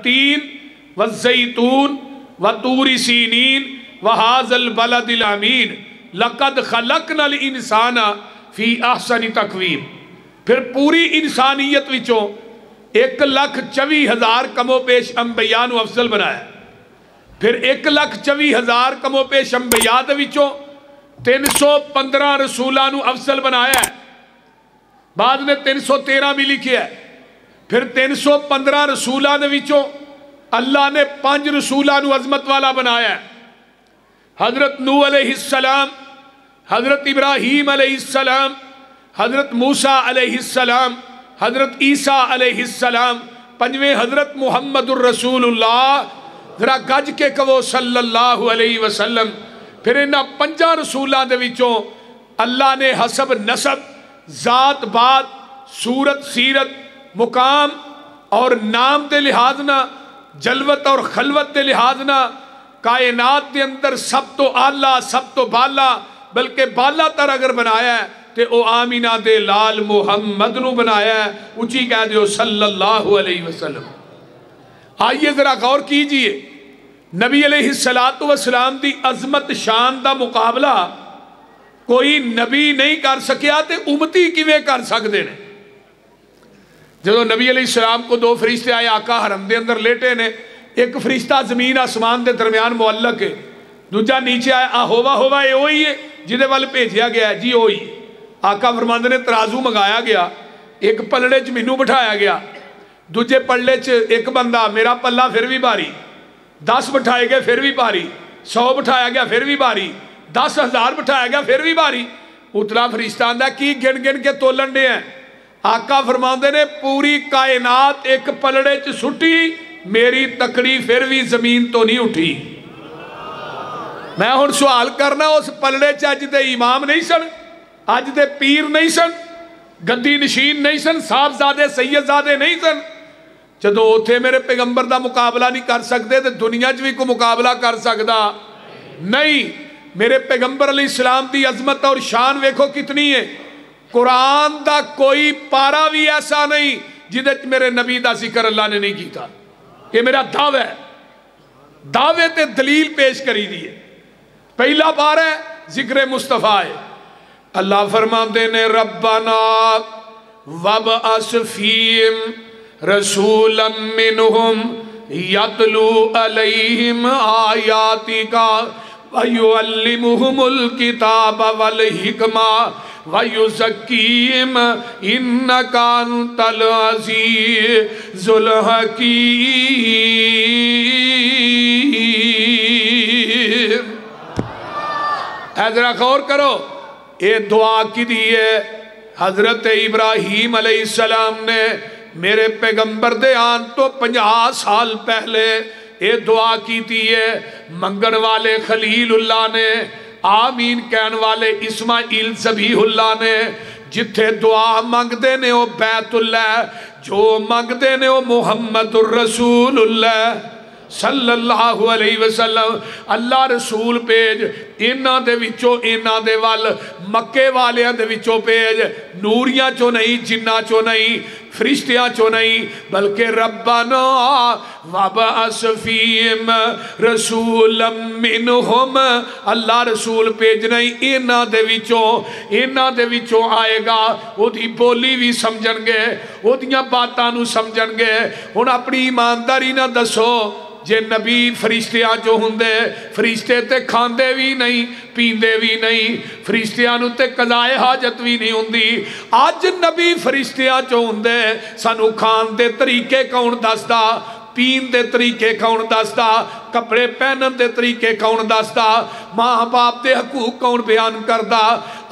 والتین والزیتون وطور سینین وہذا البلد الامین لقد خلقنا الانسان فی احسن تقویم. پھر پوری انسانیت وچوں 1,24,000 کم و پیش انبیاء نو افضل بنایا. پھر 1,24,000 کم و پیش انبیاء دے وچوں 315 رسولاں نو افضل بنایا ہے. بعد میں 313 بھی لکھیا ہے. پھر 315 رسولاں دے وچوں اللہ نے 5 رسولاں نو عظمت والا بنایا ہے. حضرت نوح علیہ السلام، حضرت ابراہیم علیہ السلام، حضرت موسیٰ علیہ السلام، حضرت عیسیٰ علیہ السلام، 5ویں حضرت محمد الرسول اللہ. ذرا گج کے کہو صلی اللہ علیہ وسلم. پھر انہاں 5 رسولاں دے وچوں اللہ نے حسب نسب، ذات بات، صورت سیرت، مقام اور نام دے لحاظ نہ، جلوت اور خلوت دے لحاظ نہ کائنات دے اندر سب تو اعلیٰ، سب تو بالا، بلکہ بالا تر اگر بنایا ہے تے او آمینہ دے لال محمد نو بنایا ہے. اونچی کہہ دیو صلی اللہ علیہ وسلم. آئیے ذرا غور کیجئے، نبی علیہ السلام دی عظمت شان دا مقابلہ کوئی نبی نہیں کر سکیا تے امتی کیویں کر سکدے نے. جدو نبی علیہ السلام کو 2 فرشتے آئے، آقا حرم دے اندر لیٹے نے. ایک فرشتہ زمین آسمان دے درمیان معلق ہے، دوجا نیچے آیا، ہوا یہ وہی ہے جدے وال بھیجیا گیا ہے، جی وہی. آقا فرماندے نے ترازو منگایا گیا، ایک پلڑے چ مینوں بٹھایا گیا، دوجے پلڑے چ ایک بندہ، میرا پلہ پھر بھی بھاری. 10 بٹھائے گئے پھر بھی بھاری، 100 بٹھایا گیا پھر بھی بھاری، 10,000 بٹھایا گیا پھر بھی بھاری. اتلا فرشتہ آندا کی گن گن کے تولن دے ہیں. آقا فرماندے نے پوری کائنات ایک پلڑے چ سٹی، میری تکڑی پھر بھی زمین تو نہیں اٹھی. میں ہن سوال کرنا، اس پلڑے چ اج دے امام نہیں سن، اج دے پیر نہیں سن، گدی نشین نہیں سن، صاحبزادے سیدزادے نہیں سن. جدو اوتھے میرے پیغمبر دا مقابلہ نہیں کر سکتے تے دنیا چ بھی کوئی مقابلہ کر سکدا نہیں. میرے پیغمبر علیہ السلام دی عظمت اور شان ویکھو کتنی ہے. قرآن دا کوئی پارا بھی ایسا نہیں جدے میرے نبی دا ذکر اللہ نے نہیں کیتا. یہ میرا دعویٰ ہے، دعوے تے دلیل پیش کری دیئے. پہلا پارا ہے ذکر مصطفیٰ ہے. اللہ فرماتے نے ربنا وابعث فیہم رسولا منہم یتلو علیہم آیاتک وَيُعَلِّمُهُمُ الْكِتَابَ وَالْحِكْمَةَ وَيُزَكِّيهِمْ إِنَّكَ أَنْتَ الْعَزِيزُ الْحَكِيمُ. ذرا غور کرو، یہ دعا کی دیئے حضرت ابراہیم علیہ السلام نے میرے پیغمبر دے آن تو 50 سال پہلے یہ دعا کی تھی ہے. منگن والے خلیل اللہ نے، آمین کہن والے اسماعیل ذبیح اللہ نے. جتھے دعا مانگ دے نے وہ بیت اللہ، جو مانگ دے نے وہ محمد الرسول اللہ صلی اللہ علیہ وسلم. اللہ رسول پیج انہاں دے وچوں انہاں دے وال مکے والیاں دے وچوں پیج، نوریاں چو نہیں، جنہ چو نہیں، فرشتیاں چو نہیں، بلکہ ربنا وابعث فیہم رسولا منہم. اللہ رسول پیج نہیں، انہاں دے وچوں آئے گا. وہ دی بولی بھی سمجھن گے، وہ دیاں باتاں نو سمجھن گے. ہن اپنی ایمانداری نہ دسو، جے نبی فرشتیاں جو ہوندے، فرشتے تے کھاندے بھی نہیں پیندے بھی نہیں، فرشتیاں نو تے قضائے حاجت بھی نہیں ہوندی. آج نبی فرشتیاں جو ہوندے، سانو کھان دے طریقے کون دسدا، پین دے طریقے کون دسدا، کپڑے پہنن دے طریقے کون دسدا، ماں باپ دے حقوق کون بیان کردہ.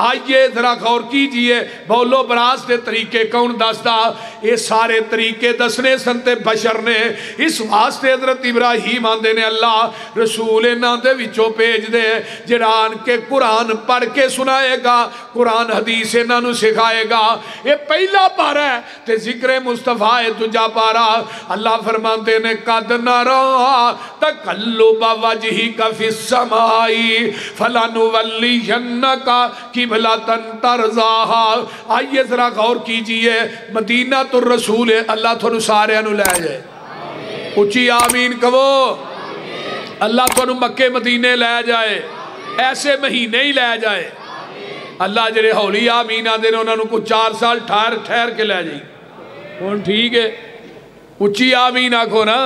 آئیے ذرا غور کیجئے، بولو براز دے طریقے کون دسدا. یہ سارے طریقے دسنے سنتے بشر نے. اس واسطے حضرت ابراہیم آندے نے اللہ رسول انہاں دے وچوں پیج دے جڑان کے قرآن پڑھ کے سنائے گا، قرآن حدیث انہاں نو سکھائے گا. یہ پہلا پارا ہے تے ذکر مصطفیٰ دوجا پارا. اللہ فرماندے نے قد نرا تقلب وجہک فی السماء فلنولینک قبلۃ ترضاہا. آئیے ذرا غور کیجئے، مدینہ الرسول اللہ تھوڑا سارے انو لے جائے. اچھی آمین کہو۔ اللہ تو مکے مدینے لے جائے، ایسے مہینے ہی لے جائے۔ اللہ جڑے ہولی آمین آدھے نے انہوں نے کچھ 4 سال ٹھہر کے لے جائیں۔ ہوں ٹھیک ہے، اچھی آمین آکھو نا۔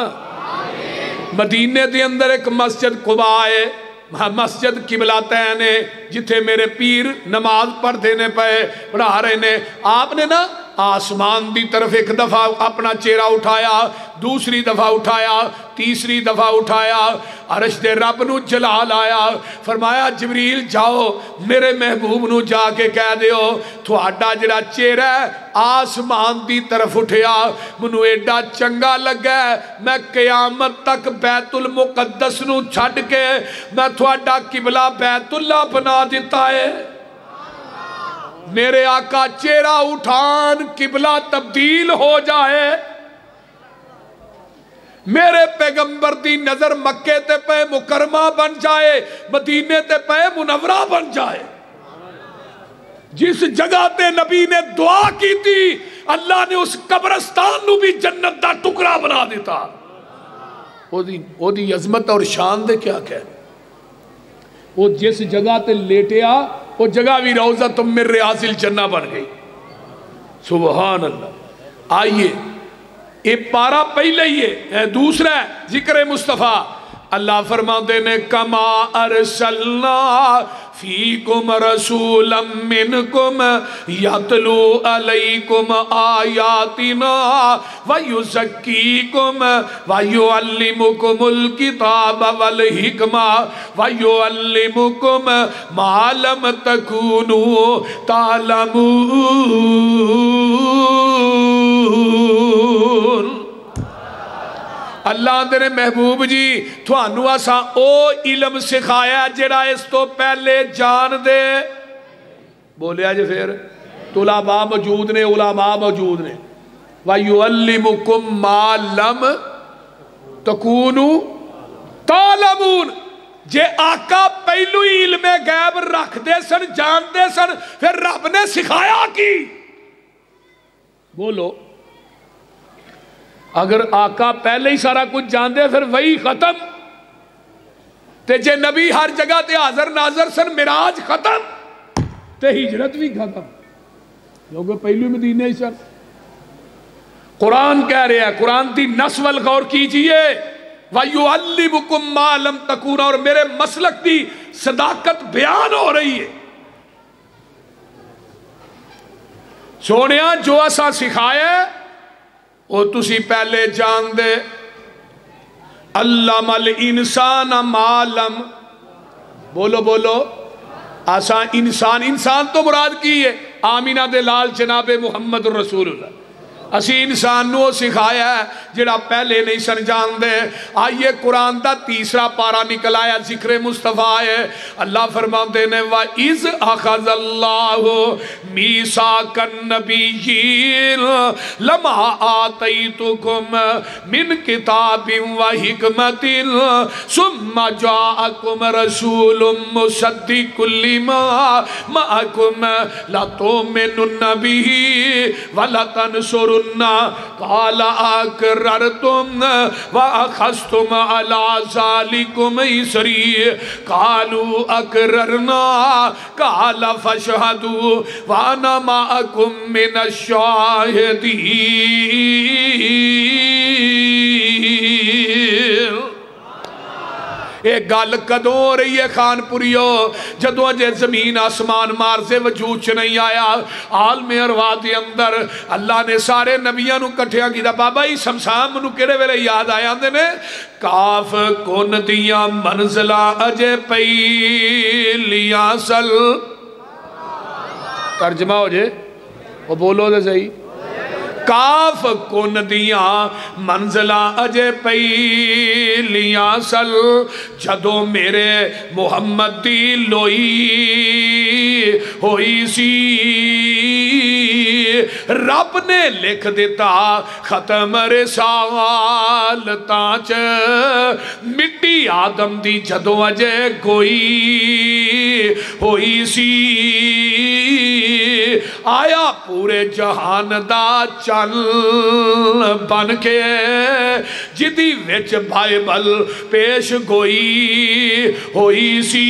مدینے دے اندر ایک مسجد قباء ہے، مسجد قبلتین ہے، جتھے میرے پیر نماز پڑھ دینے پڑھا رہے نے۔ آپ نے نا آسمان دی طرف ایک دفعہ اپنا چہرہ اٹھایا، دوسری دفعہ اٹھایا، تیسری دفعہ اٹھایا، عرش دے رب نو جلال آیا، فرمایا جبریل جاؤ میرے محبوب نو جا کے کہہ دیو تھوڑا جڑا چہرہ ہے آسمان دی طرف اٹھیا، منو ایڈا چنگا لگا ہے، میں قیامت تک بیت المقدس نو چھڑ کے میں تھوڑا قبلہ بیت اللہ بنا دیتا ہے۔ میرے آقا چہرہ اٹھان قبلہ تبدیل ہو جائے، میرے پیغمبر دی نظر مکے تے پہ مکرمہ بن جائے، مدینے تے پہ منورہ بن جائے۔ جس جگہ تے نبی نے دعا کی تھی اللہ نے اس قبرستان نو بھی جنت دا ٹکڑا بنا دیتا۔ وہ دی عظمت اور شان دے کیا کہہ، وہ جس جگہ تے لیٹیا وہ جگہ بھی روضہ من ریاض الجنہ بن گئی۔ سبحان اللہ۔ آئیے ایک پارا پہلے ہی ہے، دوسرا ہے ذکر مصطفیٰ۔ اللہ فرماتے نے کما ارسلنا فیکم رسولا منکم یتلو علیکم آیاتنا ویزکیکم ویعلمکم الکتاب والحکمہ ویعلمکم ما لم تکونوا تعلمون۔ اللہ دے محبوب جی تھوانو آسا او علم سکھایا جڑا اس تو پہلے جان دے بولیا جی پھر طلباء موجود نے، علماء موجود نے۔ وَيُعَلِّمُكُمْ مَا لَمْ تَكُونُوا تَعْلَمُونَ۔ جے آقا پہلو ہی علم غیب رکھ دے سن، جان دے سن، پھر رب نے سکھایا کی؟ بولو اگر آقا پہلے ہی سارا کچھ جان دے پھر وہی ختم، تے جے نبی ہر جگہ تے حاضر ناظر سن، معراج ختم تے ہجرت بھی ختم، لوگوں پہلو مدینے ہی سن۔ قرآن کہہ رہے ہیں، قرآن دی نسول غور کیجئے، وَيُعَلِّمُكُمْ مَا لَمْ تَكُونَ، اور میرے مسلک دی صداقت بیان ہو رہی ہے۔ سونیا جو ایسا سکھایا وہ تسی پہلے جان دے۔ علم الانسان ما لم، بولو بولو، آسا انسان تو مراد کی ہے آمینہ دے لال جناب محمد رسول اللہ۔ اسی انسان نو سکھایا ہے جڑا پہلے نہیں سن جان دے۔ آئیے قرآن دا تیسرا پارا نکل آیا، ذکر مصطفیٰ ہے۔ اللہ فرماتے نے وَإِذْ أَخَذَ اللَّهُ مِيثَاقَ النَّبِيِّينَ لَمَا آتَيْتُكُم مِّن كِتَابٍ وَحِكْمَةٍ ثُمَّ جَاءَكُمْ رَسُولٌ مُصَدِّقٌ لِّمَا مَعَكُمْ لَتُؤْمِنُنَّ بِهِ وَلَتَنصُرُنَّهُ قال اقررتم واخذتم على ذلكم اصري قالوا اقررنا قال فاشهدوا وانا معكم من الشاهدين۔ ایک گل کدوں ہو رہی ہے خان پوریو؟ جدوں اجے زمین آسمان مارزے وجود چ نہیں آیا، عالم ارواح دے اندر اللہ نے سارے نبیاں نو کٹھیاں کیتا۔ بابا ہی سمسام نو کہڑے ویلے یاد آیا آندے نے کاف کن دیاں منزلہ اجے پہلیاں سل، ترجمہ ہو جے وہ بولو دے صحیح، کاف کن دیاں منزلہ اجے پہلیاں سل، جدوں میرے محمد دی لوئی ہوئی سی، رب نے لکھ دیتا ختم رسالتاں چ، مٹی آدم دی جدوں اجے کوئی ہوئی سی، آیا پورے جہان دا چل بن کے جدی وچ بائبل پیش گوئی ہوئی سی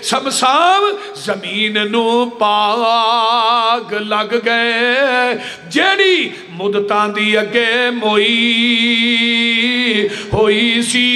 سمسام زمین نو پاگ لگ گئے جیڑی مدتاں دی اگے موئی ہوئی سی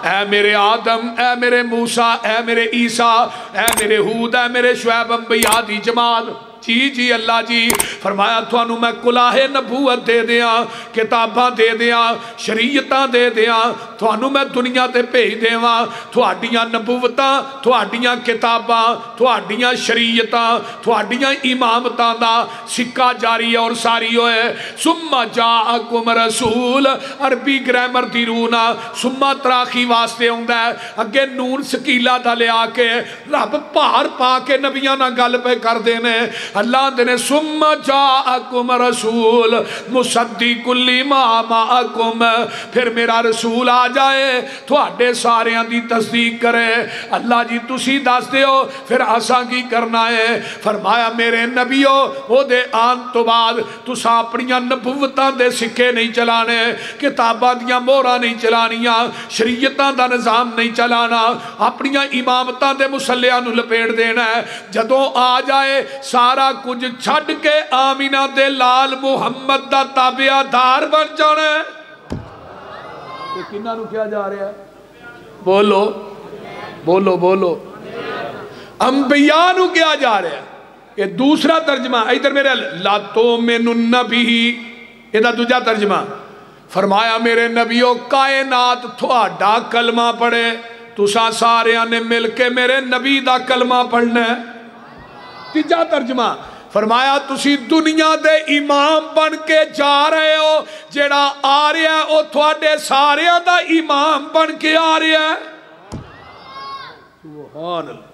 اے میرے آدم اے میرے موسیٰ اے میرے عیسیٰ اے میرے ہود اے میرے شعیب انبیاء دی جماعت جی اللہ جی فرمایا تھانو میں کلاہ نبوت دے دیاں کتاباں دے دیاں شریعتاں دے دیاں تھانو میں دنیا تے بھیج دیواں تھوڑیاں نبوتاں تھوڑیاں کتاباں تھوڑیاں شریعتاں تھوڑیاں امامتاں دا سکہ جاری اور ساری ہوئے سمّا جاءکم رسول عربی گرامر دی رونا سمّا تراخی واسطے ہوندہ ہے اگے نون سکیلہ دا لے آکے رب پار پا کے نبیاں نہ گل پہ کر دینے اللہ دینے ثم جاءکم رسول مصدق لما معکم پھر میرا رسول آ جائے تھوڑے ساریاں دی تصدیق کرے اللہ جی تسی دس دے ہو پھر آساں کی کرنا ہے فرمایا میرے نبیوں وہ دے آن تو بعد تسا اپنیاں نبوتاں دے سکے نہیں چلانے کتاباں دیاں مورا نہیں چلانیاں شریعتاں دا نظام نہیں چلانا اپنیاں امامتاں دے مسلیاں نو لپیڑ دینا ہے جدوں آ جائے سارا کچھ چھڑ کے آمینہ دے لال محمد دا تابعہ دار بن جانا ہے تو کنہ نو کیا جا رہا ہے بولو بولو بولو انبیاء نو کیا جا رہا ہے یہ دوسرا ترجمہ ادھر میرے لا تؤمنن بہ یہ دوجا ترجمہ فرمایا میرے نبیوں کائنات تھوڑا کلمہ پڑھے تساں سارے نے مل کے میرے نبی دا کلمہ پڑھنا ہے تیجا ترجمہ فرمایا تسی دنیا دے امام بن کے جا رہے ہو جیڑا آ رہا ہے او تھوڑے سارے دا امام بن کے آ رہا ہے سبحان اللہ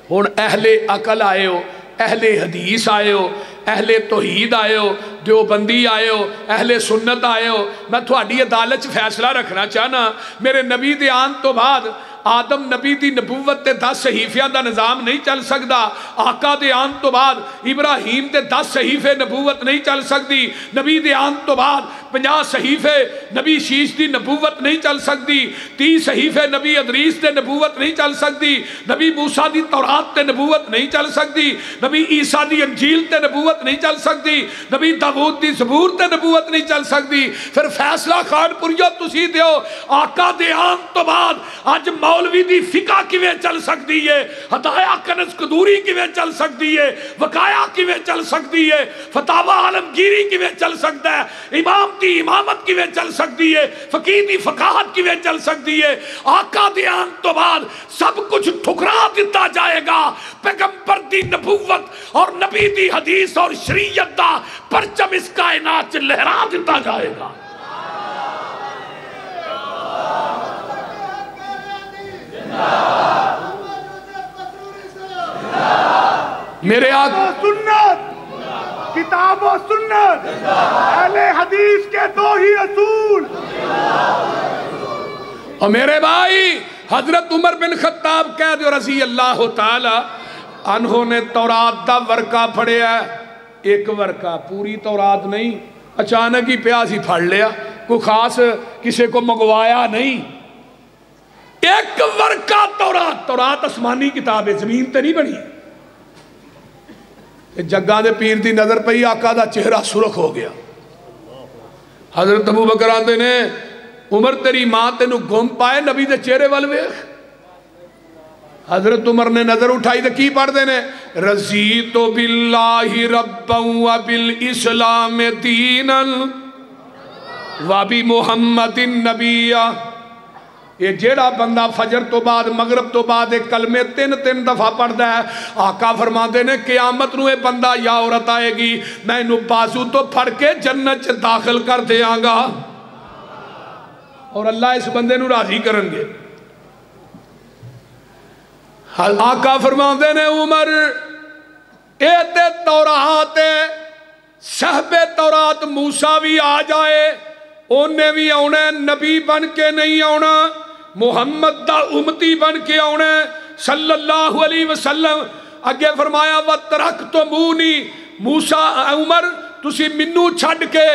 ہون اہل عقل آئے ہو اہل حدیث آئے ہو اہل توحید آئے ہو دیوبندی آئے ہو اہل سنت آئے ہو میں تھوڑی عدالت فیصلہ رکھنا چاہنا میرے نبی دے آن تو بعد آدم نبی دی نبوت تے 10 صحیفیاں دا نظام نہیں چل سکدا آقا دے آن تو بعد ابراہیم تے 10 صحیفے نبوت نہیں چل سکتی نبی دے آن تو بعد 50 صحیفے نبی شیش دی نبوت نہیں چل سکتی 30 صحیفے نبی ادریس تے نبوت نہیں چل سکتی نبی موسیٰ دی تورات تے نبوت نہیں چل سکتی نبی عیسیٰ دی انجیل تے نبوت نہیں چل سکتی نبی داؤد دی زبور تے نبوت نہیں چل سکتی پھر فیصلہ خان پوریو تسی دیو آقا دے آن تو بعد آج مولوی دی فقہ کیویں چل سکتی ہے ہدایہ کنز قدوری کیویں چل سکتی ہے وقایہ کیویں چل سکتی ہے فتاوہ عالمگیری کیویں چل سکتا ہے امام دی امامت کیویں چل سکتی ہے فقیہ دی فقاہت کیویں چل سکتی ہے آقا دے آن تو بعد سب کچھ ٹھکرا دیتا جائے گا پیغمبر دی نبوت اور نبی دی حدیث اور شریعت دا پرچم اس کائنات لہرا دیتا جائے گا میرے آقا سنت کتاب و سنت اہل حدیث کے دو ہی اصول اور میرے بھائی حضرت عمر بن خطاب کہہ دو رضی اللہ تعالی انہوں نے تورات دا ورقہ پڑھیا ہے ایک ورقہ پوری تورات نہیں اچانک ہی پیاس ہی پھڑ لیا کوئی خاص کسی کو منگوایا نہیں ایک ورقہ تورات آسمانی کتاب ہے زمین تے نہیں بنی جگہ دے پیر دی نظر پئی آقا دا چہرہ سرخ ہو گیا حضرت ابو بکر آندے نے عمر تیری ماں تینو گم پائے نبی دے چہرے والویخ حضرت عمر نے نظر اٹھائی تو کی پڑھ دینے رضیت باللہ ربا و بالاسلام دینا و بمحمد نبیہ یہ جیڑا بندہ فجر تو بعد مغرب تو بعد ایک کلمے 3 دفعہ پڑھتا ہے آقا فرماتے نے قیامت نو ایک بندہ یا عورت آئے گی میں انہوں بازو تو پھڑ کے جنت چ داخل کر دیا گا اور اللہ اس بندے نو راضی کرن گے آقا فرماتے نے عمر ایتے تورات صحب تورات موسیٰ بھی آ جائے انہیں بھی آنا نبی بن کے نہیں آنا محمد دا امتی بن کے آنے صلی اللہ علیہ وسلم. اگے فرمایا وَتَرَكْتُمُونِي موسیٰ عمر تسی منو چھڑ کے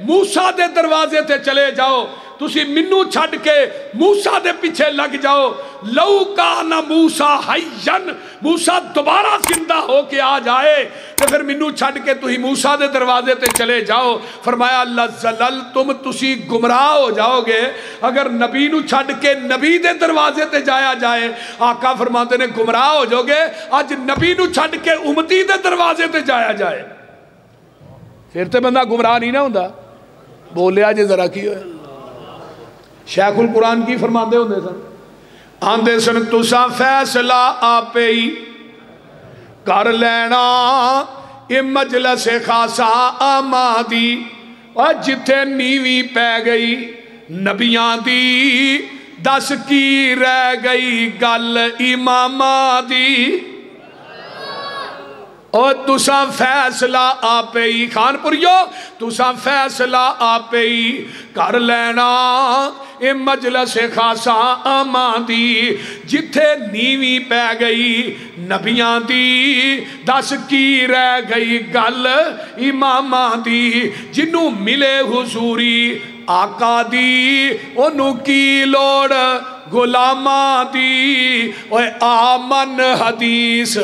موسیٰ دے دروازے تے چلے جاؤ, تسی منو چھڑ کے موسیٰ دے پیچھے لگ جاؤ. لو کان موسیٰ حیّن, موسیٰ دوبارہ زندہ ہو کے آ جائے تو پھر منو چھڑ کے تسی موسیٰ دے دروازے تے چلے جاؤ. فرمایا لَزَلَلْتُمْ تسی گمراہ ہو جاؤ گے اگر نبی نو چھڑ کے نبی دے دروازے تے جایا جائے. آقا فرماتے نے گمراہ ہو جاؤ گے آج نبی نو چھڑ کے امتی دے دروازے تے جایا جائے, پھر تے بندہ گمراہ نہیں نہ ہوندا. بولیا جے ذرا کی ہوئے. شیخ القرآن کی فرماندے ہوندے سن, آندے سن تساں فیصلہ آپے ہی کر لینا اے مجلس خاصا آمادی, اور جتھے نیوی پہ گئی نبیاں دی دس کی رہ گئی گل اماماں دی. اور تساں فیصلہ آپے ہی خان پوریو تساں فیصلہ آپے ہی کر لینا اے مجلس خاصا آمادی, جتھے نیوی پہ گئی نبیاں دی دس کی رہ گئی گل اماماں دی. جنوں ملے حضوری آقا دی انہوں کی لوڑ غلاماں دی. اوے آمن حدیث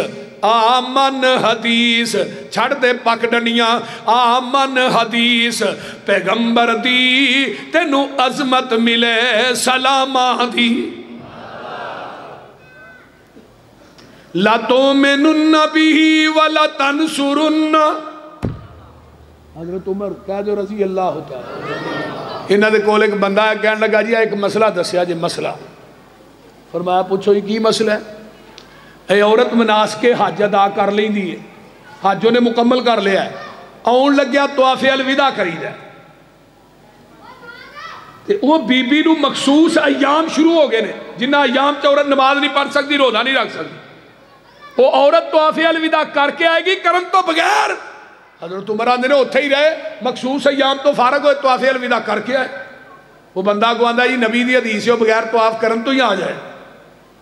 آمن حدیث چھڑ دے پک ڈنیاں, آمن حدیث پیغمبر دی تینو عظمت ملے سلامہ دی. لَتُؤْمِنُنَّ بِهِ وَلَتَنْصُرُنَّ. حضرت عمر کہہ جو رضی اللہ تعالیٰ, انہاں دے کول ایک بندہ ہے کہنے لگا جی ایک مسئلہ دسیا جی مسئلہ. فرمایا پوچھو یہ کی مسئلہ ہے؟ اے عورت مناس کے حج ادا کر لیں دیئے, حج نے مکمل کر لیا ہے, آن لگیا طواف الوداع کری دے, وہ بی بی نو مخصوص ایام شروع ہو گئے نے جنہ ایام چ عورت نماز نہیں پڑھ سکتی روزہ نہیں رکھ سکتی. وہ عورت طواف الوداع کر کے آئے گی کرن تو بغیر. حضرت عمر آندے نے اتھے ہی رہے مخصوص ایام تو فارغ ہوئے طواف الوداع کر کے آئے. وہ بندہ کو آندہ جی نبی دی حدیث ہے بغیر طواف کرن تو ہی آ جائے.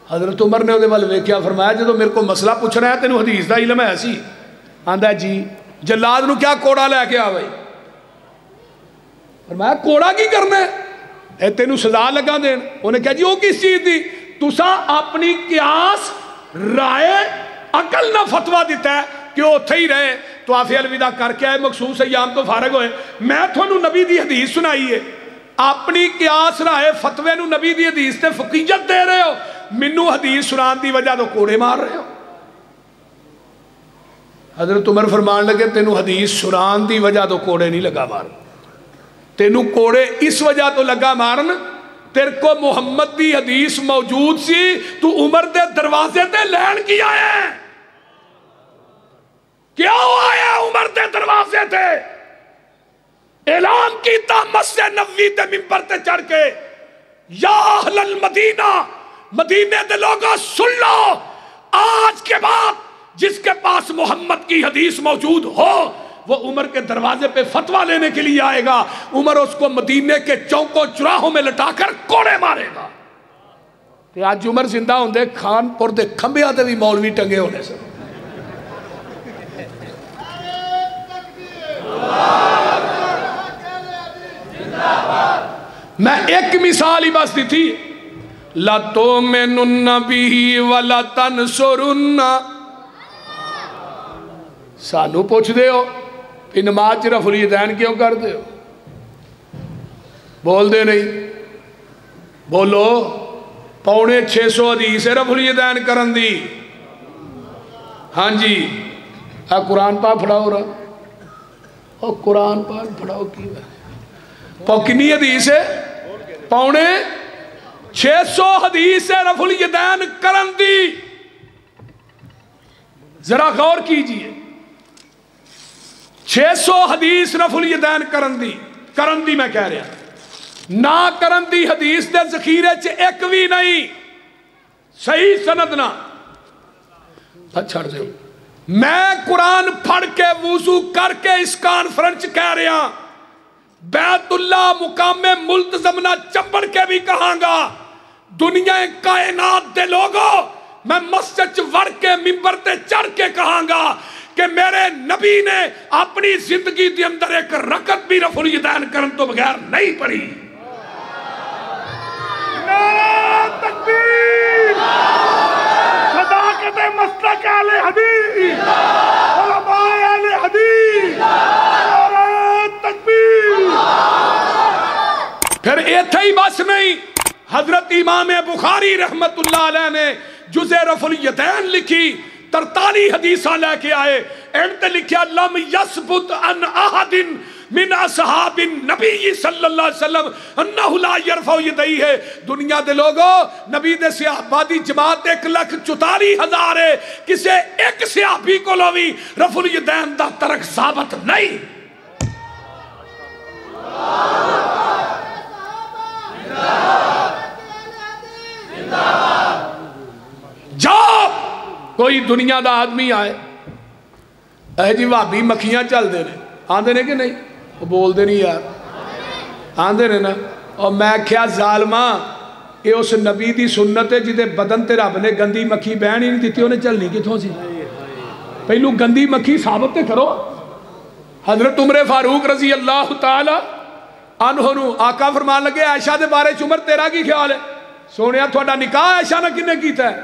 حضرت عمر نے وہ ویکھیا فرمایا جدو میرے کو مسئلہ پوچھ رہا ہے تینوں حدیث دا علم ہے ایسی؟ آندہ جی جلاد نو کیا کوڑا لے کے آوئی. فرمایا کوڑا کی کرنا ہے, اے تینوں سزا لگا دین. انہیں کہا جی وہ کس چیز دی؟ تساں اپنی قیاس رائے عقل نہ فتوہ دیتا ہے کہ وہ اتھے ہی رہے طواف الوداع کر کے آئے مخصوص ایام تو فارغ ہوئے. میں تھانوں نبی دی حدیث سنائی ہے, اپنی قیاس رائے فتوے نو نبی دی حدیث تے فقیت دے رہے ہو, منو حدیث سنان دی وجہ تو کوڑے مار رہے ہو. حضرت عمر فرمان لگے تینو حدیث سنان دی وجہ تو کوڑے نہیں لگا مار, تینو کوڑے اس وجہ تو لگا مارن تیرے کو محمد دی حدیث موجود سی, تو عمر دے دروازے تے لین کی آئے ہیں. کیا آیا عمر دے دروازے تے اعلان کیتا مسجد نبوی تے منبر تے چڑھ کے یا اہل المدینہ, مدینے دے لوگوں سن لو, آج کے بعد جس کے پاس محمد کی حدیث موجود ہو وہ عمر کے دروازے پہ فتوہ لینے کے لیے آئے گا. عمر اس کو مدینے کے چوکوں چراہوں میں لٹا کر کوڑے مارے گا. تے آج عمر زندہ ہوں دے خان پور دے کھمبے آتے بھی مولوی ٹنگے ہونے سے. میں ایک مثال ہی بس دی تھی, لَتُؤْمِنُنَّ بِهِ وَلَتَنْصُرُنَّ. سانو پوچھ دے ہو کہ نماز رفع الیدین کیوں کر دے ہو؟ بول دے نہیں, بولو. 650 حدیث رفع الیدین کرن دی. ہاں جی قرآن پاک پڑھاؤ رہا, اور قرآن پاک پڑھاؤ کی کنی حدیث ہے؟ 650 حدیث رفع الیدین کرن دی. ذرا غور کیجئے, 600 حدیث رفع الیدین کرن دی میں کہہ رہا, نہ کرن دی حدیث دے ذخیرے چ ایک بھی نہیں صحیح سند نہ. چھڑ دے, میں قرآن پڑھ کے وضو کر کے اس کانفرنس کہہ رہا, بیت اللہ مقام ملتزم نہ چمبڑ کے بھی کہاں گا, دنیا کائنات دے لوگوں میں مسجد وڑ کے ممبر تے چڑھ کے کہاں گا کہ میرے نبی نے اپنی زندگی دے اندر ایک رکعت بھی رفع الیدین کرن تو بغیر نہیں پڑھی. نعرہ تکبیر، صداقت مسلک اہل حدیث، علماء اہل حدیث، نعرہ تکبیر. پھر ایتھے ہی بس نہیں، حضرت امام بخاری رحمت اللہ علیہ نے جزء رفع الیدین لکھی، 43 حدیثاں لے کے آئے. انت لکھیا لم یثبت عن احد من اصحاب النبی صلی اللہ علیہ وسلم انہ لا یرفع یدیہ. دنیا دے لوگوں نبی دے صحابہ دی جماعت 1,44,000 ہے، کسے ایک صحابی کو لوی رفع الیدین دا ترک ثابت نہیں. جاؤ کوئی دنیا دا آدمی آئے اے جی بھابی مکھیاں چل دے نے آندے نے کہ نہیں، وہ بول دے نہیں یار آندے نے نا. اور میں کیا ظالماں یہ اس نبی دی سنت ہے جدے بدن تے رب نے گندی مکھی بہن ہی نہیں دیتی، انہیں چلنی کتھوں سی؟ پہلو گندی مکھی ثابت تے کرو. حضرت عمر فاروق رضی اللہ تعالی عنہ نو آقا فرمان لگے عائشہ دے بارے عمر تیرا کی خیال ہے؟ سونیا تھوڑا نکاح عائشہ نہ کنے کیتا ہے؟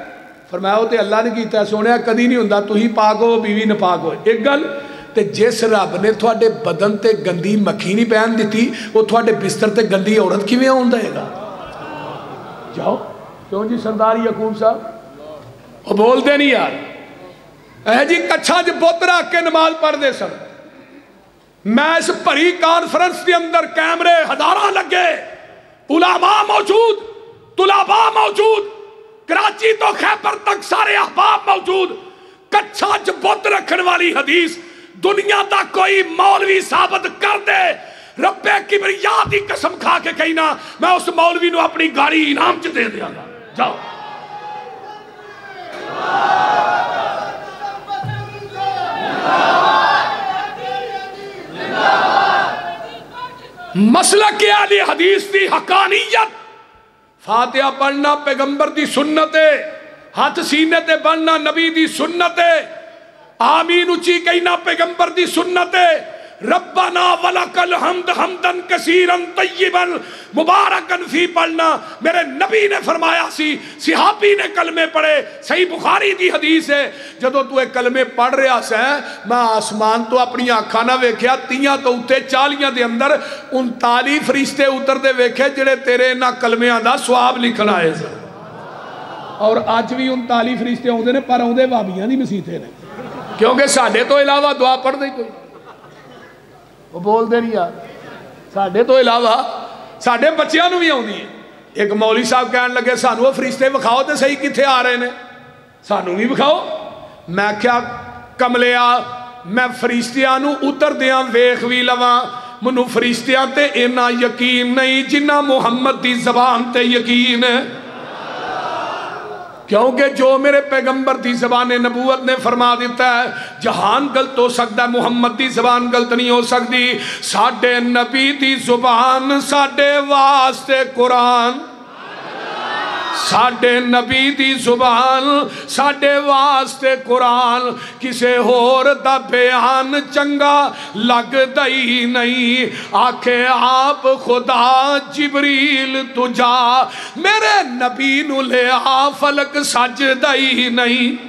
فرمایا وہ تے اللہ نے کیتا ہے. سونیا کدی نہیں ہوندا تو ہی پاک ہو بیوی نپاک ہو. ایک گل تے جس رب نے تھوڑے بدن تے گندی مکھی نہیں پہن دیتی وہ تھوڑے بستر تے گندی عورت کیویں ہون دے گا؟ جاؤ کیوں جی سردار یعقوب صاحب وہ بول دے نہیں یار. اے جی کچھا جو بت رکھ کے نماز پڑھ دے سن. میں اس بھری کانفرنس کے اندر کیمرے ہزاراں لگے، علماء موجود، طلباء موجود، کراچی تو خیبر تک سارے احباب موجود. کچھا جو بت رکھن والی حدیث دنیا دا کوئی مولوی ثابت کر دے، رب کبریا دی قسم کھا کے کہنا میں اس مولوی نو اپنی گاڑی انعام چ دے دیا گا. جاؤ مسلک اہل حدیث دی حقانیت، فاتحہ پڑھنا پیغمبر دی سنت ہے، ہاتھ سینے تے بننا نبی دی سنت ہے، آمین اچھی کہنا پیغمبر دی سنت ہے، ربنا ولک الحمد حمدن کثیرن طیبن مبارکن فی پڑھنا میرے نبی نے فرمایا سی. صحابی نے کلمے پڑھے، صحیح بخاری دی حدیث ہے. جدو تو ایک کلمے پڑھ رہا سے میں آسمان تو اپنی آنکھاں نہ ویکھیا، تیاں تو اتے 40 دے اندر 39 فرشتے اتر دے ویکھے جڑے تیرے نہ کلمیاں دا ثواب لکھن آئے سے. اور آج بھی 39 فرشتے آؤندے نے پر آؤندے وابیاں دی مسیطے نے، کیونکہ ساڈے تو علاوہ دعا پڑھ دے کوئی. وہ بول دے نہیں یار ساڈے تو علاوہ ساڈے بچیاں نو بھی آؤندی ہے. ایک مولوی صاحب کہنے لگے سانو وہ فرشتے بکھاؤ تے صحیح کتھے آ رہے نے، سانو بھی بکھاؤ. میں کیا کملیا میں فرشتیاں نو اتر دیاں ویکھ وی لواں، منو فرشتیاں تے اینا یقین نہیں جنہ محمد دی زبان تے یقین ہے. کیونکہ جو میرے پیغمبر دی زبان نبوت نے فرما دیتا ہے جہان غلط ہو سکتا ہے، محمد دی زبان غلط نہیں ہو سکتی. ساڈے نبی دی زبان ساڈے واسطے قرآن، ساڈے نبی دی زبان ساڈے واسطے قرآن، کسے ہور دا بیان چنگا لگ دئی نہیں. آکھے آپ خدا جبریل تجا میرے نبی نو لے آ فلک سج دئی نہیں.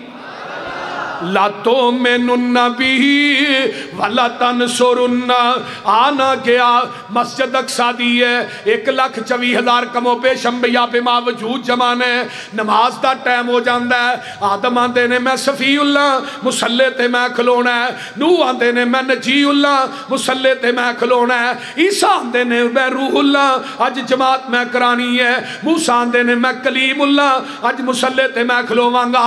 لاتو من النبی ولا تنصرن آنا گیا مسجد اقصی دی ہے 1,24,000 کمو پیش انبیاء پہ باوجود جمانے نماز دا ٹائم ہو جاندہ ہے. آدم آندے نے میں صفی اللہ مسلح تے میں کھلونا ہے، نوح آندے نے میں نجی اللہ مسلح تے میں کھلونا ہے، عیسیٰ آندے نے میں روح اللہ اج جماعت میں کرانی ہے، موسیٰ آندے نے میں کلیم اللہ اج مسلح تے میں کھلوواں گا،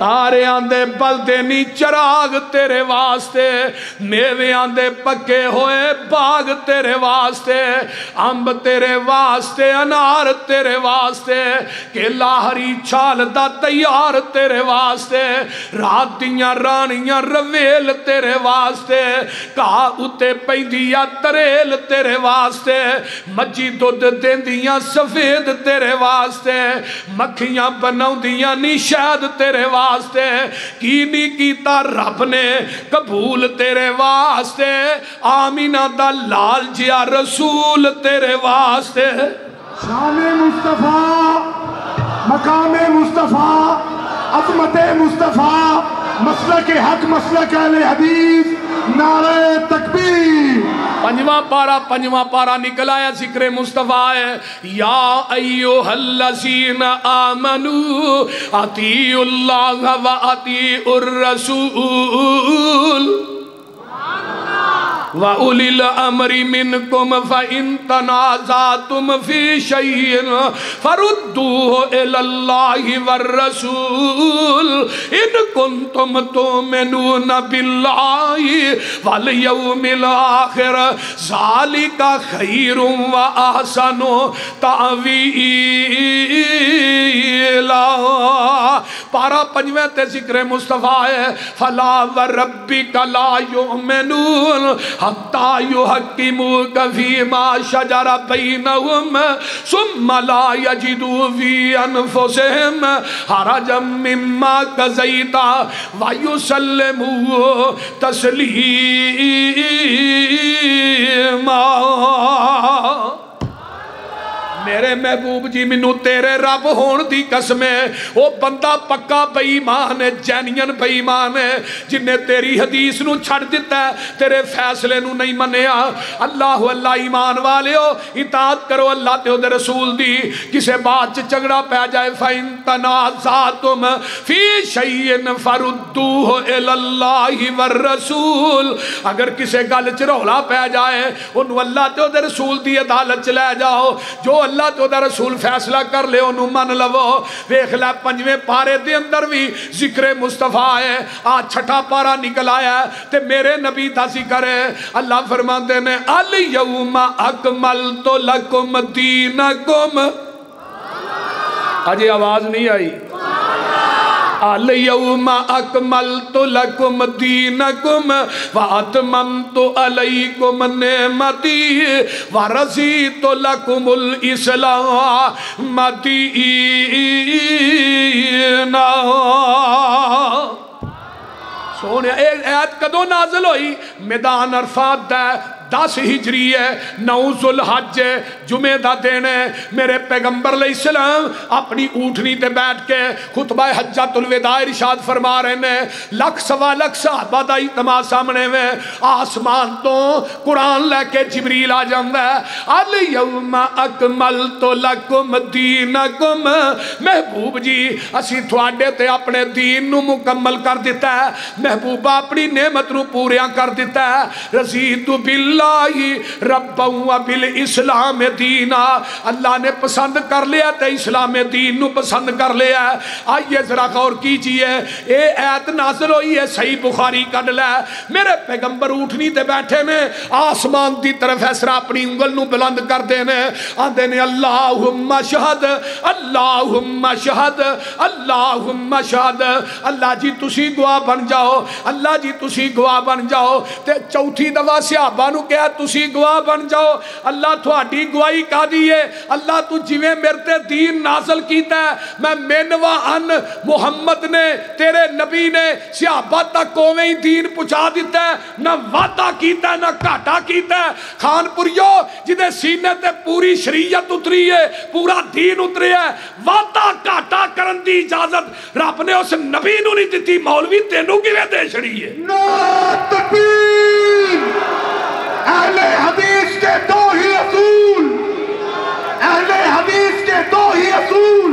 تارے آندے بلدے نی چراغ تیرے واسطے، میوے آندے پکے ہوئے باغ تیرے واسطے، امب تیرے واسطے، انار تیرے واسطے، کیلا ہری چھال دا تیار تیرے واسطے، رات دیاں رانیاں رویل تیرے واسطے، کہا اتے پیندیا تریل تیرے واسطے، مجی دودھ دیندیاں سفید تیرے واسطے، مکھیاں بناؤں دیاں نشاد تیرے واسطے، کینی کیتا رب نے قبول تیرے واسطے، آمینہ دا لال جیا رسول تیرے واسطے۔ شان مصطفیٰ، مقام مصطفیٰ، عظمت مصطفیٰ، مسلک حق، مسلک اہل حدیث، نعرہ تکبیر۔ پنجواں پارا نکل آیا ذکر مصطفیٰ ہے، یا ایوہ الذین آمنوا اطیعوا اللہ و اطیعوا الرسول وَأُولِي الْأَمْرِ مِنْكُمْ فَإِن تَنَازَعْتُمْ فِي شَيْءٍ فَرُدُّوهُ إِلَى اللَّهِ وَالرَّسُولِ إِن كُنتُمْ تُؤْمِنُونَ بِاللَّهِ وَالْيَوْمِ الْآخِرِ ذَلِكَ خَيْرٌ وَأَحْسَنُ تَأْوِيلًا۔ پارا پنجویں تے ذکر مصطفیٰ ہے، فَلَا وَرَبِّكَ لَا يُؤْمِنُونَ حَتَّى يُحَكِّمُوكَ فِيمَا شَجَرَ بَيْنَهُمْ ثُمَّ لَا يَجِدُوا فِي أَنفُسِهِمْ حَرَجًا مِّمَّا قَضَيْتَ وَيُسَلِّمُوا تَسْلِيمًا۔ میرے محبوب جی منو تیرے رب ہون دی قسم ہے، وہ بندہ پکا بے ایمان ہے، جینین بے ایمان ہے، جن نے تیری حدیث نو چھڑ دیتا ہے، تیرے فیصلے نو نہیں منیا۔ اللہ اللہ ایمان والے ہو، اطاعت کرو اللہ تے دے رسول دی، کسے بات چ جھگڑا پہ جائے فَإِن تَنَازَعْتُمْ فِي شَيْءٍ فَرُدُّوهُ إِلَى اللَّهِ وَالرَّسُولِ، اگر کسے گل چ رولا پہ جائے انہوں اللہ تے دے رسول دی عدالت چ لے جاؤ، جو اللہ تو دا رسول فیصلہ کر لے انہوں من لو۔ ویکھ لے پنجویں پارے دے اندر بھی ذکر مصطفیٰ ہے، آج چھٹا پارا نکل آیا ہے تے میرے نبی دا ذکر ہے۔ اللہ فرماندے نے الیوم اکملت لکم دینکم، آج آواز نہیں آئی، الیوم اکملت لکم دینکم واتممت علیکم نعمتی ورضیت لکم الاسلام دینا۔ سونے ایت کدو نازل ہوئی؟ میدان عرفات دا 10 ہجری ہے، 9 ذوالحج ہے، جمعہ دا دن ہے۔ میرے پیغمبر علیہ السلام اپنی اونٹنی تے بیٹھ کے خطبہ حجۃ الوداع ارشاد فرما رہے ہیں، لکھ سوا لکھ صحابہ دا اجتماع سامنے میں، آسمان تو قرآن لے کے جبریل آ جاندا ہے، الیوم اکملت لکم دینکم، محبوب جی اسی تھوڑے تے اپنے دین نو مکمل کر دیتا ہے، محبوبہ اپنی نعمت نو پوریاں کر دیتا ہے، رضیت باللہ رب و بالاسلام دینا، اللہ نے پسند کر لیا تے اسلام دین نو پسند کر لیا۔ آئیے ذرا غور کیجئے، اے ایت نازل ہوئی ہے، صحیح بخاری کڈ لے، میرے پیغمبر اٹھنی تے بیٹھے نے، آسمان دی طرف ایسرا اپنی انگل نو بلند کر دینے، آندے نے اللہم شہد، اللہم شہد، اللہم شہد، اللہ جی تسی گواہ بن جاؤ، اللہ جی تسی گواہ بن جاؤ۔ تے چوتھی دفعہ صحابہ نو کہا تسی گواہ بن جاؤ، اللہ تھوڑی گواہی کا دیئے، اللہ تو جویں میرے دین نازل کیتا ہے، میں منوا ان محمد نے تیرے نبی نے صحابہ تک کوویں ہی دین پہنچا دیتا ہے، نہ وعدہ کیتا ہے نہ گھاٹا کیتا ہے۔ خان پوریو جدے سینے تے پوری شریعت اتری ہے، پورا دین اتری ہے، وعدہ گھاٹا کرن دی اجازت رب نے اس نبی نو نہیں دیتی، مولوی تینوں کیویں دے چھڑی ہے؟ نعرہ تکبیر۔ اہل حدیث کے 2 ہی اصول، اہل حدیث کے 2 ہی اصول۔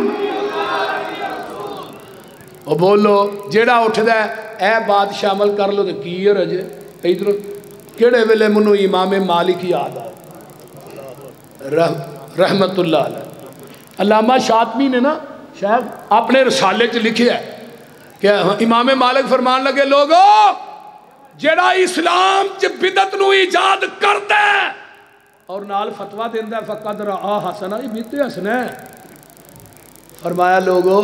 او بولو جیڑا اٹھ دے اے بات شامل کر لو تو کی ہے رجے ادھر کیڑے ویلے منو امام مالک یاد آ رحمت اللہ علیہ۔ علامہ شاطبی نے نا شاید اپنے رسالے چ لکھیا ہے، کہ امام مالک فرمان لگے لوگو جڑا اسلام چ بدعت نو ایجاد کردا ہے اور نال فتویٰ دیندا ہے فقد رآ حسنا، یہ بدعت حسنا ہے. فرمایا لوگو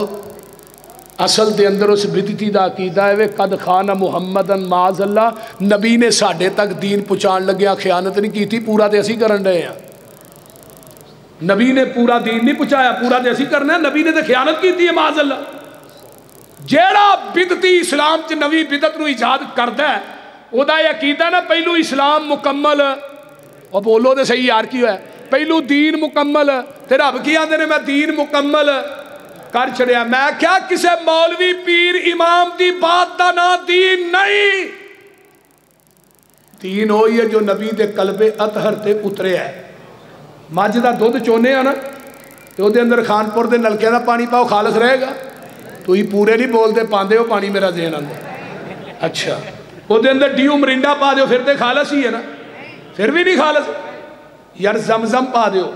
اصل دے اندر اس بدعتی دا عقیدہ ہے قد خان محمدن معاذ اللہ، نبی نے ساڈے تک دین پہنچان لگیا خیانت نہیں کی تھی، پورا تے اسی کرن رہے ہیں. نبی نے پورا دین نہیں پہنچایا، پورا تے اسی کرنا ہے، نبی نے تے خیانت کی تھی معاذ اللہ. جیڑا بدعتی اسلام چ نوی بدعت نو ایجاد کردا ہے او دا یہ عقیدہ نا پہلو اسلام مکمل، اور بولو تے صحیح یار کی ہویا ہے، پہلو دین مکمل، تے رب کی آندے نے میں دین مکمل کر چھڑیا. میں کیا کسے مولوی پیر امام دی بات دا نا دین نہیں، دین ہوئی ہے جو نبی دے قلب اطہر تے اترے ہے. مجھ دا دودھ چونے ہیں نا تو دے اندر خانپور دے نلکے دا پانی پاؤ خالص رہے گا، تو ہی پورے نہیں بولتے پاندے ہو پانی میرا ذہن اندر. اچھا وہ دے اندر ڈیو مرنڈا پا دیو پھر تے خالص ہی ہے نا، پھر بھی نہیں خالص. یار زمزم پا دیو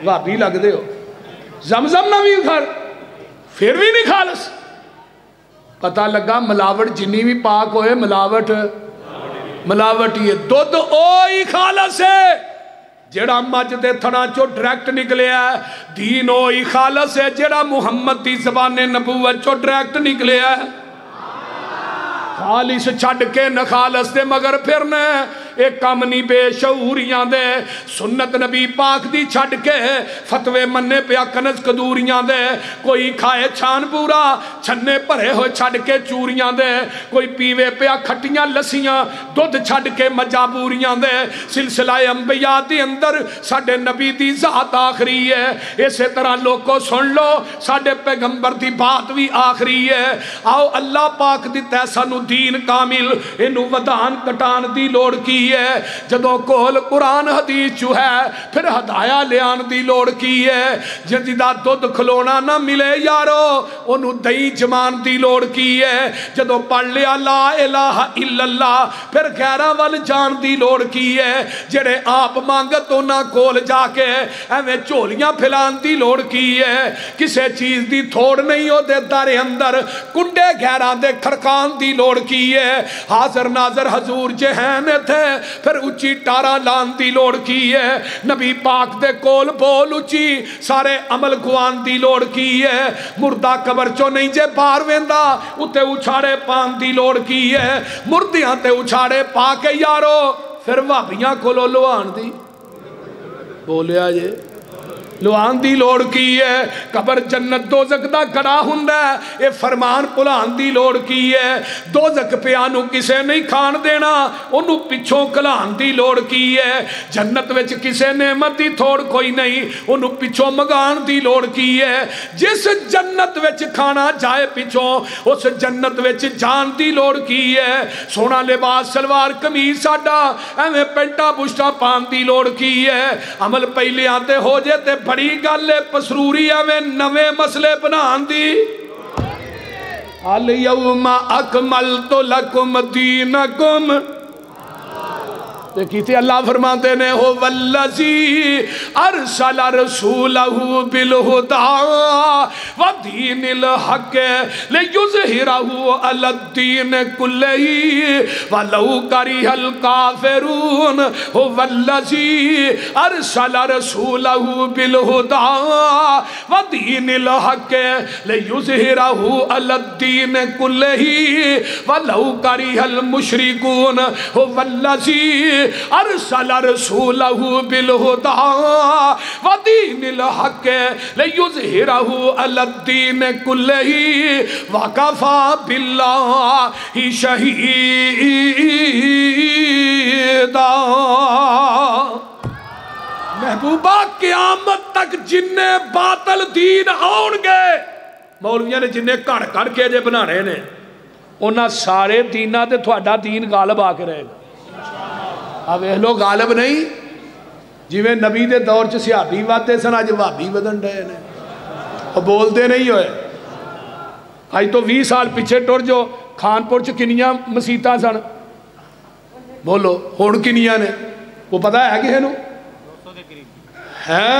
وابی لگ دے ہو، زمزم نہ بھی گھر پھر بھی نہیں خالص. پتہ لگا ملاوٹ جنی بھی پاک ہوئے ملاوٹ ہی ہے. دودھ اوہی خالص ہے جیڑا مجھ دے تھنا چو ڈریکٹ نکلے ہے، دین اوہی خالص ہے جیڑا محمد دی زبان نبوت چو ڈریکٹ نکلے ہے. خالص چھڑ کے نخالص دے مگر پھرنے ایک کام نہیں بے شعوریاں دے، سنت نبی پاک دی چھڑ کے فتوے مننے پیا کنز کدوریاں دے. کوئی کھائے چھان پورا چھنے پرے ہوئے چھڑ کے چوریاں دے، کوئی پیوے پیا کھٹیاں لسیاں دودھ چھڑ کے مجابوریاں دے. سلسلہ انبیاء دی اندر ساڑھے نبی دی ذات آخری ہے، اسی طرح لوگوں سن لو ساڑھے پیغمبر دی بات بھی آخری ہے. آؤ اللہ پاک دی تیسانو دین کامل انہوں ودان کٹان دی لوڑ کی ہے. جدوں کول قرآن حدیث چو ہے پھر ہدایہ لیان دی لوڑ کی ہے. جدیدہ دودھ کھلونا نہ ملے یارو انہوں دہی جمان دی لوڑ کی ہے. جدوں پڑھ لیا لا الہ الا اللہ پھر غیرہ وال جان دی لوڑ کی ہے. جڑے آپ مانگت انہاں کول جا کے ایویں چولیاں پھلان دی لوڑ کی ہے. کسے چیز دی تھوڑ نہیں ہو دے دارے اندر کنڈے گھیران دے کھرکان دی لوڑ کی ہے. حاضر ناظر حضور جہین تھے پھر اچھی ٹارا لان دی لوڑ کی ہے. نبی پاک دے کول بول اچھی سارے عمل گوان دی لوڑ کی ہے. مردہ قبر چو نہیں جے بار ویندہ اتے اچھاڑے پان دی لوڑ کی ہے. مردیاں تے اچھاڑے پا کے یارو پھر وابیاں کھولو لوان دی بولے آجے لوان دی لوڑ کی ہے. قبر جنت دوزک دا گڑا ہندہ ہے، اے فرمان پلان دی لوڑ کی ہے. دوزک پیانو کسے نہیں کھان دینا انہوں پچھوں کلان دی لوڑ کی ہے. جنت وچ کسے نعمت دی تھوڑ کوئی نہیں انہوں پچھوں مگان دی لوڑ کی ہے. جس جنت وچ کھانا جائے پچھوں اس جنت وچ جان دی لوڑ کی ہے. سونا لباس سلوار قمیض ساڈا ایویں پینٹا بشتا پان دی لوڑ کی ہے. عمل پہلے آتے ہو جاتے بڑی گالے پسروری میں نوے مسئلے بنان دی. الیوم اکملت لکم دینکم دیکھیتے اللہ فرماتے نے ہو والذی ارسل رسولہ بالہدی ودین الحق لیظہرہ علی الدین کلہ ولو کرہ الکافرون ہو والذی ارسل رسولہ بالہدی ودین الحق لیظہرہ علی الدین کلہ ولو کرہ المشرکون ہو والذی ارسل رسولہ بالہدی ودین الحق لیظہرہ علی الدین کلہ وکفی باللہ شہیدا. محبوبہ قیامت تک جننے باطل دین آؤں گے مولویاں نے جننے کڑ کڑ کے جے بنانے نے انہاں سارے دینہ تے تھوڑا دین غالب آ کے رہے گا. اب اے لوگ غالب نہیں جی میں نبی دے دور چ صحابی واتے سن اج وہابی بدن رہے نے اور بولتے نہیں ہوئے. آج تو 20 سال پیچھے ٹر جو خانپور چ کنیاں مسیتاں سن بولو ہن کنیاں نے وہ پتہ ہے کہ نو ہے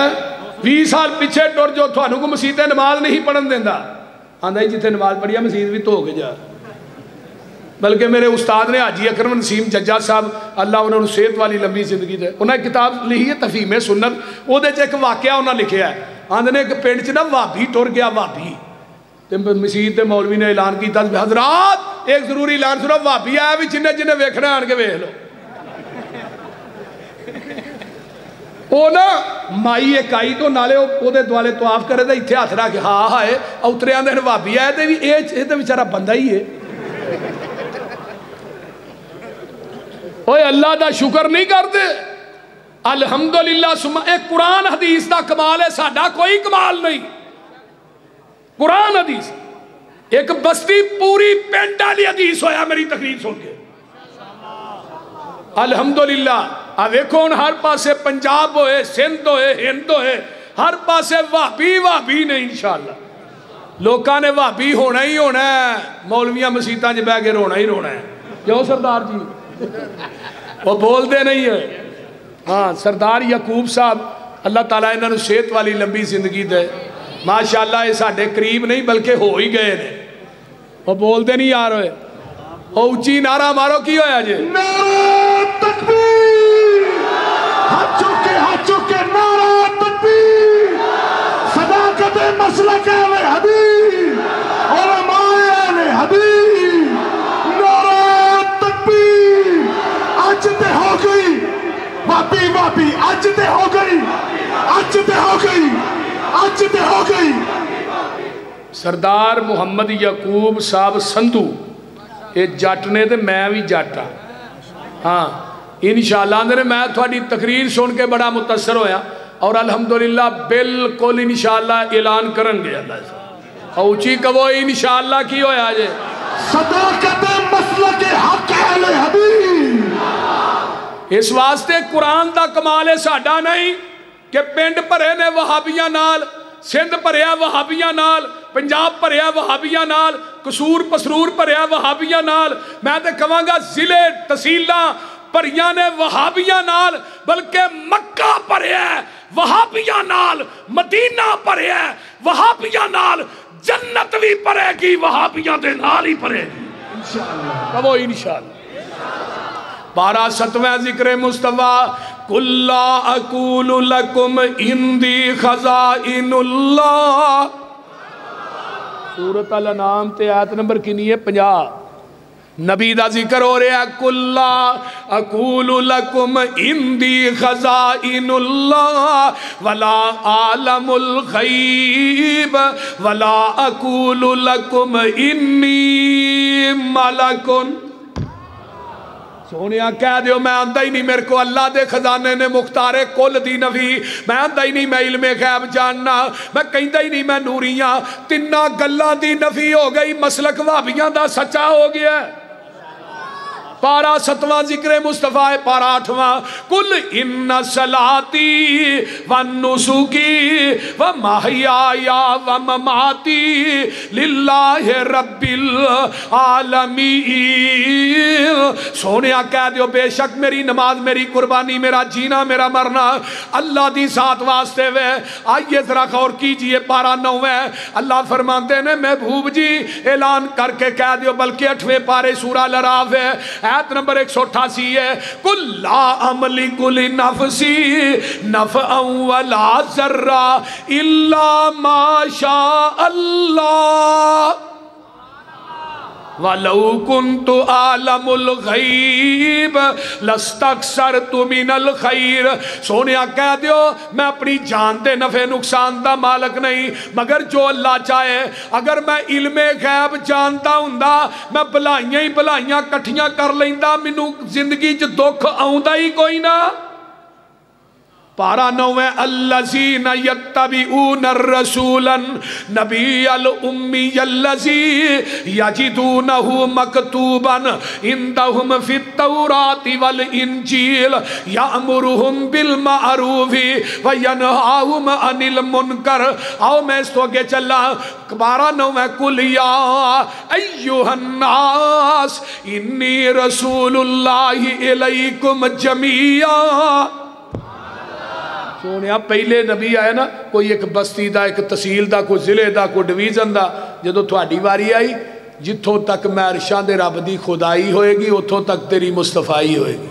20 سال پیچھے ٹر جو تھانوں کو مسیتیں نماز نہیں پڑھن دیندا آندا جتنے نماز پڑھی مسجد بھی دھو کے جا. بلکہ میرے استاد نے حاجی اکرم نسیم ججا صاحب اللہ انہوں نے صحت والی لمبی زندگی دے, انہوں نے کتاب لکھی ہے تفہیم سنت, وہ ایک واقعہ انہوں نے لکھا ہے. آندے نے ایک پنڈ چ نا وہابی ٹر گیا, وہابی مسجد تے مولوی نے اعلان کیتا حضرات ایک ضروری اعلان سنو, وہابی آیا بھی جنہیں جنہیں ویکھنا آن کے ویکھ لو. وہ نا مائی ایک آئی تو نالے وہ دوالے طواف کرے تے اتنے ہاتھ رکھ کے ہاں ہائے اترے آندے وہابی آئے تے بھی یہ تو بیچارہ بندہ ہی ہے. اوے اللہ دا شکر نہیں کرتے الحمدللہ. ایک قرآن حدیث دا کمال ہے, ساڈا کوئی کمال نہیں. قرآن حدیث ایک بستی پوری پنڈ والی حدیث ہویا میری تقریر سن کے الحمدللہ. ویکھو ہن ہر پاسے پنجاب ہوئے, سندھ ہوئے, ہند ہوئے, ہر پاسے وہابی وہابی نہیں. انشاءاللہ لوکاں نے وہابی ہونا ہی ہونا ہے, مولویاں مسیتاں چ بیٹھ کے رونا ہی رونا ہے. کیوں سردار جی وہ بول دے نہیں ہے. ہاں سردار یعقوب صاحب اللہ تعالیٰ انہوں نے صحت والی لمبی زندگی دے. ماشاءاللہ یہ ساڈے قریب نہیں بلکہ ہو ہی گئے نے. وہ بول دے نہیں یار ہوئے, وہ اچھی نعرہ مارو کی ہویا جی نعرہ تکبیر, ہاتھ چکے نعرہ تکبیر, صداقت مسلک اہل حدیث, علماء اہل حدیث, نعرہ تکبیر. اج تے ہو گئی واپی واپی, اج تے ہو گئی, اج تے ہو گئی, اج تے ہو گئی. سردار محمد یعقوب صاحب سندھو یہ جٹ نے تے میں بھی جٹ ہاں. ہاں انشاءاللہ اندر میں تھوڑی تقریر سن کے بڑا متاثر ہویا اور الحمدللہ بالکل انشاءاللہ اعلان کرن گے. اللہ صاحب اوچی کہو انشاءاللہ کی ہویا جے صداقت مسلک حق اہل حدیث. اس واسطے قرآن دا کمال ہے ساڈا نہیں کہ پنڈ بھرے نے وہابیاں نال, سندھ بھریا وہابیاں نال, پنجاب بھریا وہابیاں نال, قصور پسرور بھریا وہابیاں نال. میں تے کہاں گا ضلع تحصیلاں بھریاں نے وہابیاں نال, بلکہ مکہ بھریا وہابیاں نال, مدینہ بھریا وہابیاں نال, جنت بھی بھرے گی وہابیاں دے نال ہی بھرے گی انشاءاللہ. کہو انشاءاللہ. 12 ذکر مصطفیٰ قُلْ لَا أَقُولُ لَكُمْ عِنْدِي خَزَائِنُ اللَّهِ. سورۃ الانعام تے آیت نمبر کنی ہے 50. نبی دا ذکر ہو رہا ہے قُلْ لَا أَقُولُ لَكُمْ عِنْدِي خَزَائِنُ اللَّهِ وَلَا أَعْلَمُ الْغَيْبَ وَلَا أَقُولُ لَكُمْ إِنِّي مَلَكٌ. سونیا کہہ دیو میں آندہ ہی نہیں میرے کو اللہ دے خزانے نے مختار کل دی نفی, میں آندہ ہی نہیں میں علم غیب جاننا, میں کہندہ ہی نہیں میں نوریاں. تنہ گلہ دی نفی ہو گئی, مسلک وہابیاں دا سچا ہو گیا. 7 ذکر مصطفیٰ 8 قُلْ إِنَّ صَلَاتِي وَالنُّسُكِي وَمَحْيَايَ وَمَمَاتِي لِلَّهِ رَبِّ الْعَالَمِينَ. سونیا کہہ دیو بے شک میری نماز, میری قربانی, میرا جینا, میرا مرنا اللہ دی ذات واسطے وے. آئیے ذرا غور کیجئے 9 اللہ فرماتے نے محبوب جی اعلان کر کے کہہ دیو, بلکہ 8ویں پارے سورہ الاعراف ہے آیت نمبر 188 ہے قُلْ لَا أَمْلِكُ لِنَفْسِي نَفْعًا وَلَا ضَرًّا إِلَّا مَا شَاءَ اللَّهُ وَلَوْ كُنْتُ أَعْلَمُ الْغَيْبَ لَاسْتَكْثَرْتُ مِنَ الْخَيْرِ. سونیا کہہ دیو میں اپنی جان دے نفع نقصان دا مالک نہیں مگر جو اللہ چاہے. اگر میں علم غیب جانتا ہوں میں بلائیاں ہی بلائیاں کٹھیاں کر لیندہ, مینوں زندگی چ دکھ آؤندا ہی کوئی نہ. 9 الذین یتبعون الرسول النبی الامی الذی یجدونہ مکتوبا عندہم فی التوراۃ والانجیل یأمرہم بالمعروف وینہاہم عن المنکر. آؤ میں اس تو آگے چلا 9 قل یا ایہا الناس انی رسول اللہ الیکم جمیعا. سونے پہلے نبی آئے نا کوئی ایک بستی دا ایک تحصیل دا کوئی ضلع دا کوئی ڈویژن دا جدو تھوڑی واری آئی جتھوں تک میں عرشاں دے رب دی خدائی ہوئے گی اتھوں تک تیری مصطفائی ہوئے گی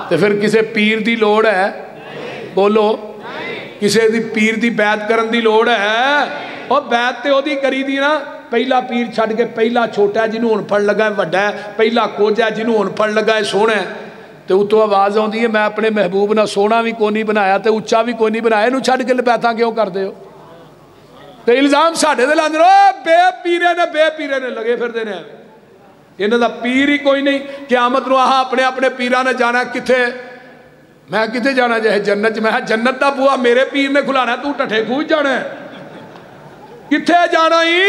تو پھر کسے پیر دی لوڑ ہے بولو کسے دی پیر دی بیعت کرن دی لوڑ ہے اور بیعت تے او دی کری دی نا پہلا پیر چھڑ کے پہلا چھوٹا ہے جنہوں ان پڑھ لگا ہے وڈا ہے پہلا کوجا ہے جنہوں ان پڑھ لگا ہے سونا ہے تو اتو آواز ہوں دی ہے میں اپنے محبوب نہ سونا بھی کوئی نہیں بنایا تو اچھا بھی کوئی نہیں بنایا انہوں چھڑ کے لپیتاں کیوں کر دے ہو تو الزام ساڑھے دے لاندر بے پیرے نے لگے پھر دینے ہیں انہوں دا پیر ہی کوئی نہیں قیامت نو آہا اپنے پیرہ نے جانا کتے میں کتے جانا جائے جنت میں جنت دا بوا میرے پیر نے کھلانا تو ٹھٹھے کھوج جانا ہے کتے جانا ہی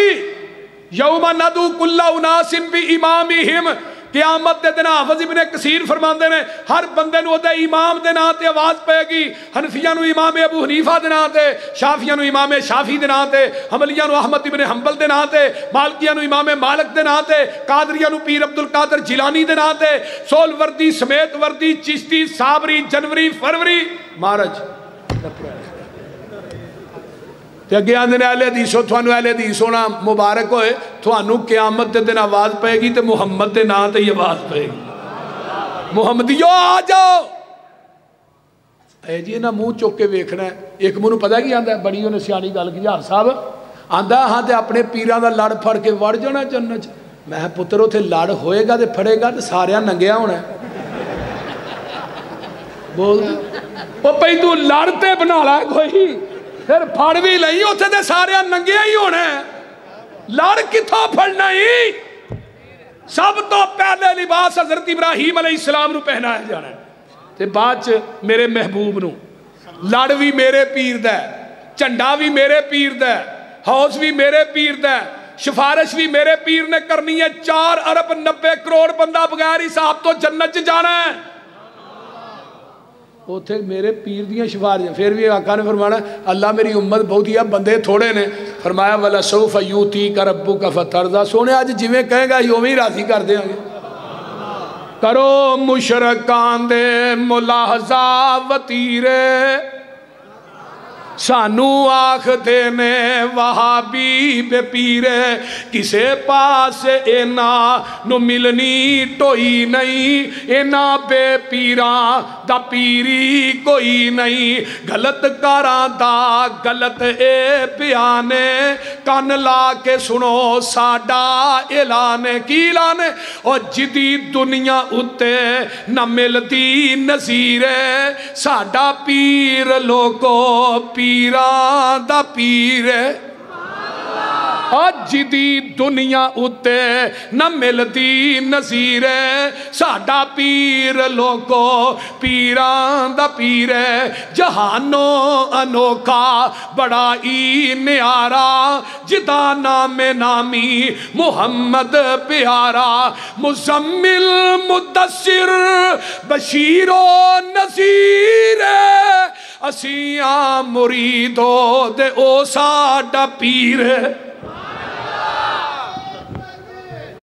یوم ندو کل اناسم بی امامہم قیامت دے دن حافظ ابن کثیر فرماندے نے ہر بندے نو دے امام دے نا تے آواز پے گی حنفیہ نو امام ابو حنیفہ دے نا تے شافیہ نو امام شافی دے نا تے حنبلیہ نو احمد ابن حنبل دے نا تے مالکیہ نو امام مالک دے نا تے قادریہ نو پیر عبدالقادر جیلانی دے نا تے سول وردی سمیت وردی چشتی صابری جنوری فروری مارج تے اگے آندے نے اہل حدیثو تھوانو اہل حدیث ہونا مبارک ہوئے تھوانو قیامت دے دن آواز پائے گی تے محمد دے نام تے یہ آواز پائے گی محمدیو آ جاؤ اے جی نا منہ چوک کے ویکھنا ہے ایک منہ پتہ کی آندہ ہے بڑی انہیں سیانی گل کی یار صاحب آندہ ہاں تے اپنے پیران دا لڑ پھڑ کے وڑ جانا جنت میں پتروں تے لڑ ہوئے گا تے پھڑے گا تے ساریاں ننگیا ہونا ہے بول وہ پہی تو لڑتے بنا لا کوئی پھر پھڑ بھی لئی ہوتے دے سارے ننگے ہی ہونے لڑ کتھوں پھڑنا ہی سب تو پہلے لباس حضرت ابراہیم علیہ السلام نو پہنا ہے جانا ہے تے بعد میرے محبوب نو لڑ بھی میرے پیر دا ہے چنڈا بھی میرے پیر دا ہے حوض بھی میرے پیر دا ہے شفارش بھی میرے پیر نے کرنی ہے 4 ارب 90 کروڑ بندہ بغیر حساب تو جنت جانا ہے وہ تھے میرے پیر دیاں شفاریاں پھر بھی آقا نے فرمانا اللہ میری امت بہت ہی بندے تھوڑے نے فرمایا وَلَسَوْفَ يُؤْتِيكَ رَبُّكَ فَتَرْضَىٰ سونے آج جویں کہے گا یوں ہی راضی کر دیں گے کرو مشرکان دے ملاحظہ وطیرے سانو آخ دینے وہابی بے پیرے کسے پاس اینا نو ملنی ٹوئی نہیں اینا بے پیران دا پیری کوئی نہیں غلط کاران دا غلط اے بیانے کان لا کے سنو ساڈا اعلانے کی اعلانے اور جدی دنیا اتے نہ ملتی نظیرے ساڈا پیر لوگو پیران دا پیر آج دی دنیا اتے نہ ملتی نظیر ساڈا پیر لوگو پیران دا پیر جہانو انوکھا بڑا ای نیارا جدا نام نامی محمد پیارا مزمل مدثر بشیر و نذیر اسیاں مریدو دے او ساڈا پیر